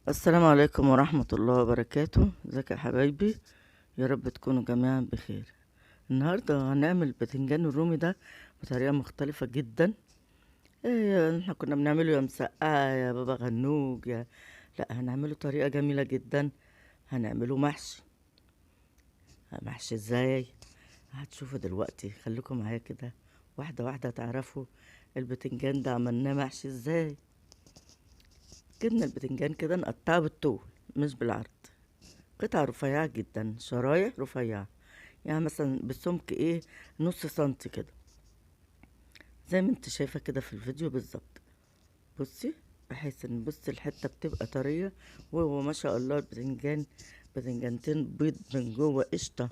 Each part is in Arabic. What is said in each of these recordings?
السلام عليكم ورحمة الله وبركاته. ازيك يا حبايبي؟ يا رب تكونوا جميعا بخير. النهاردة هنعمل بتنجان الرومي ده بطريقة مختلفة جدا. احنا كنا بنعمله يا مسقعة يا بابا غنوج لا، هنعمله طريقة جميلة جدا. هنعمله محشي. محشي ازاي؟ هتشوفوا دلوقتي، خليكم معايا كده واحدة واحدة تعرفوا البتنجان ده عملناه محشي ازاي. جبنا البتنجان كده نقطعه بالطول مش بالعرض، قطع رفيعة جدا، شرايح رفيعة، يعني مثلا بسمك نص سنتي كده، زي ما انت شايفة كده في الفيديو بالظبط. بصي، بحيث ان بصي الحتة بتبقى طرية، وهو ما شاء الله البتنجان بتنجانتين بيض من جوه قشطة،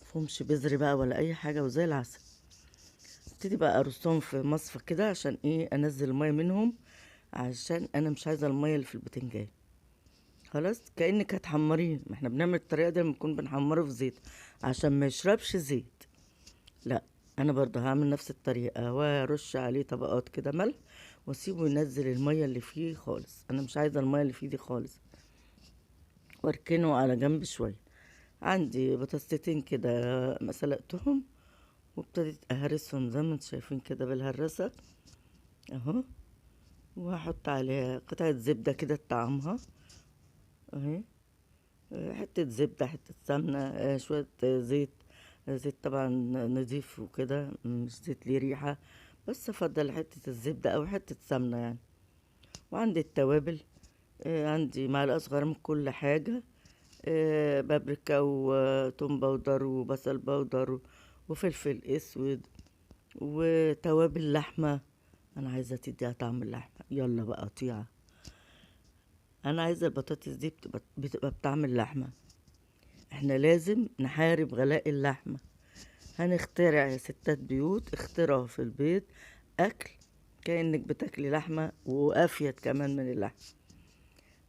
مفهومش بذر بقى ولا اي حاجة، وزي العسل. ابتدي بقى ارصهم في مصفى كده عشان انزل المية منهم، عشان انا مش عايزة المية اللي في البتنجان. خلاص، كأنك هتحمريه، ما احنا بنعمل الطريقة دي لما نكون بنحمره في زيت عشان ما يشربش زيت. لا، انا برضه هعمل نفس الطريقة وارش عليه طبقات كده ملح، واسيبه ينزل المية اللي فيه خالص، انا مش عايزة المية اللي فيه دي خالص، واركنه على جنب شوية. عندي بطاطستين كده ما سلقتهم، وابتديت اهرسهم زي ما انتم شايفين كده بالهرسة اهو، وهحط عليها قطعة زبدة كده تطعمها اهي، حتة زبدة، حتة سمنة، شوية زيت. زيت طبعا نضيف وكده، مش زيت ليه ريحة، بس افضل حتة الزبدة او حتة سمنة يعني. وعندي التوابل، عندي معلقة صغيرة من كل حاجة، بابريكا وتوم باودر وبصل باودر وفلفل اسود وتوابل لحمة. انا عايزة تديها طعم اللحمة، يلا بقى قطيعة. انا عايزة البطاطس دي بتبقى بطعم اللحمة. احنا لازم نحارب غلاء اللحمة. هنخترع يا ستات بيوت، اختراعوا في البيت اكل كأنك بتاكلي لحمة وافيد كمان من اللحمة.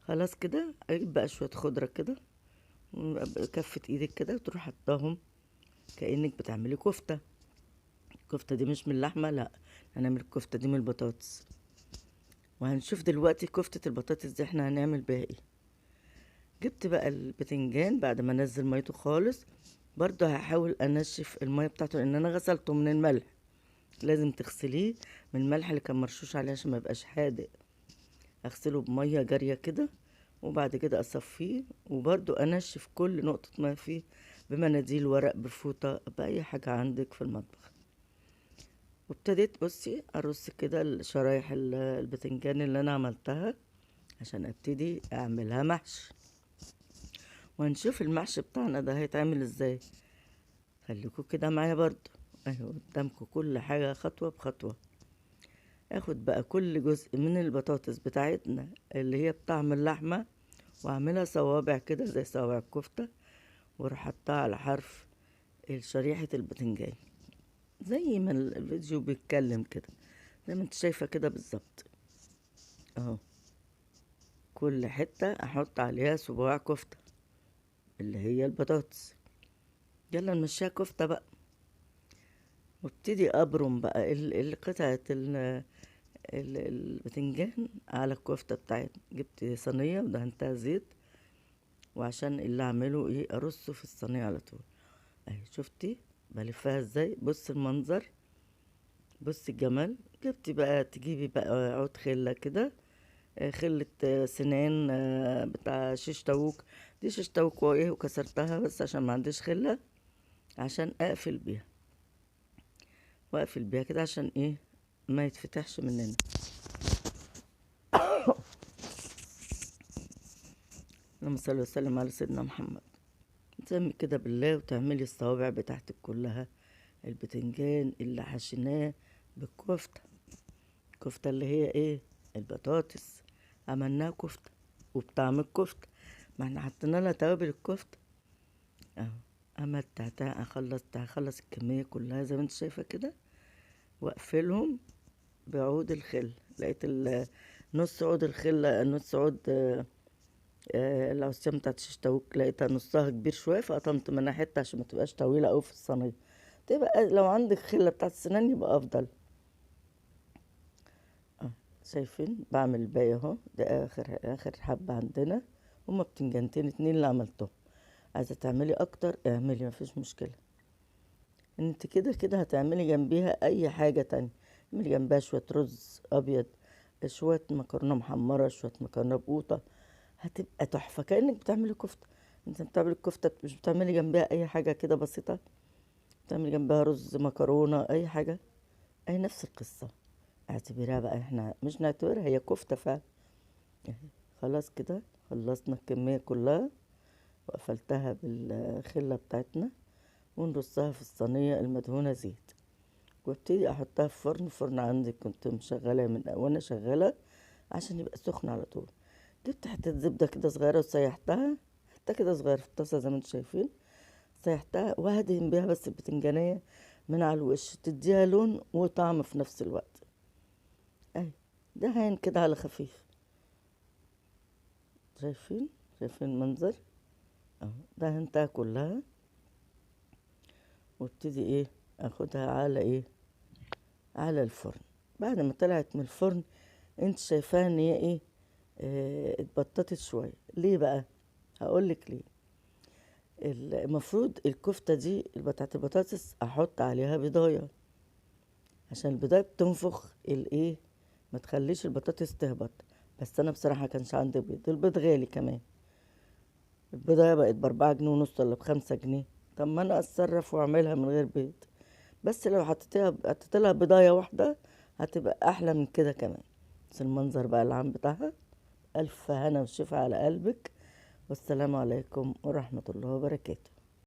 خلاص كده، اجيب بقى شوية خضرة كده بكفة ايدك كده، وتروح حطاهم كأنك بتعملي كفتة. الكفتة دي مش من اللحمة، لا، هنعمل الكفتة دي من البطاطس. وهنشوف دلوقتي كفتة البطاطس دي احنا هنعمل بيها ايه. جبت بقى البتنجان بعد ما انزل ميته خالص، برضه هحاول انشف المية بتاعته لان انا غسلته من الملح. لازم تغسليه من الملح اللي كان مرشوش عليه عشان ما يبقاش حادق. اغسله بميه جاريه كده، وبعد كده اصفيه، وبرضو انشف كل نقطه ميه فيه بمناديل، ورق، بفوطه، باي حاجه عندك في المطبخ. وابتديت بصي ارص كده الشرايح البتنجان اللي انا عملتها عشان ابتدي اعملها محشي. وهنشوف المحشي بتاعنا ده هيتعمل ازاي. خليكوا كده معايا برضو، اهو قدامكوا كل حاجه خطوه بخطوه. اخد بقى كل جزء من البطاطس بتاعتنا اللي هي بطعم اللحمة، واعملها صوابع كده زي صوابع الكفتة، واروح حطها على حرف شريحة البتنجان، زي ما الفيديو بيتكلم كده، زي ما انت شايفة كده بالظبط اهو. كل حتة احط عليها صباع كفتة اللي هي البطاطس. يلا نمشيها كفتة بقى، وابتدي ابرم بقى قطعة البتنجان على الكفتة بتاعتنا. جبت صينية ودهنتها زيت، وعشان اللي اعمله ارصه في الصينية على طول اهي. شفتي بلفها ازاي؟ بص المنظر، بص الجمال. جبتي بقى تجيبي بقى عود خلة كده، خلة سنان بتاع شيش تاووك. دي شيش تاووك وكسرتها بس عشان ما عنديش خلة، عشان اقفل بيها، واقفل بيها كده عشان ما يتفتحش مننا. اللهم صل وسلم على سيدنا محمد. تسمي كده بالله وتعملي الصوابع بتاعتك كلها. البتنجان اللي حشيناه بالكفتة، الكفتة اللي هي البطاطس، عملناها كفتة وبطعم الكفتة، ما احنا حطينا لها توابل الكفتة اهو. عملت هخلص الكمية كلها زي ما انت شايفة كده، واقفلهم بعود الخل. لقيت نص عود الخل، نص عود العصيان بتاعت الشيشتاوك، لقيتها نصها كبير شوية، فقطمت منها حتة عشان ما تبقاش طويلة اوي في الصينية. تبقى لو عندك خلة بتاعت السنان يبقى افضل. شايفين بعمل الباقي اهو، ده اخر حبة عندنا. هما بتنجانتين اتنين اللي عملتهم. عايزة تعملي اكتر اعملي، مفيش مشكلة. انت كده كده هتعملي جنبيها اي حاجة تانية. اعملي جنبها شوية رز ابيض، شوية مكرونة محمرة، شوية مكرونة بقوطة، هتبقى تحفة كأنك بتعملي كفتة. انت بتعملي الكفتة مش بتعملي جنبها اي حاجة كده بسيطة؟ بتعملي جنبها رز مكرونة اي حاجة، اي نفس القصة. اعتبريها بقى، احنا مش نعتبرها، هي كفتة فعلا. اهي. خلاص كده خلصنا الكمية كلها، وقفلتها بالخلة بتاعتنا، ونرصها في الصينية المدهونة زيت، وابتدي احطها في فرن عندي كنت مشغلاه من وانا شغالة عشان يبقى سخن على طول. جبت حتة زبدة كده صغيرة وسيحتها، حتة كده صغيرة في الطاسة زي ما انتم شايفين. سيحتها وهدهن بيها بس البتنجانية من على الوش، تديها لون وطعم في نفس الوقت. اهي، دهن كده على خفيف. شايفين المنظر؟ اهو دهنتها كلها، وابتدي ايه اخدها على ايه، على الفرن. بعد ما طلعت من الفرن انت شايفاها ان هي ايه، اتبططت شويه. ليه بقى؟ هقولك ليه. المفروض الكفته دي بتاعت البطاطس احط عليها بيضايه، عشان البيضايه بتنفخ الايه، ما تخليش البطاطس تهبط. بس انا بصراحه كانش عندي بيض، البيض غالي كمان. البيضايه بقت ب4 جنيه ونص ولا ب5 جنيه. طب ما انا اتصرف واعملها من غير بيض. بس لو حطيت لها بيضايه واحده هتبقى احلى من كده كمان. بس المنظر بقى العام بتاعها. الف هنا وشفا على قلبك. والسلام عليكم ورحمه الله وبركاته.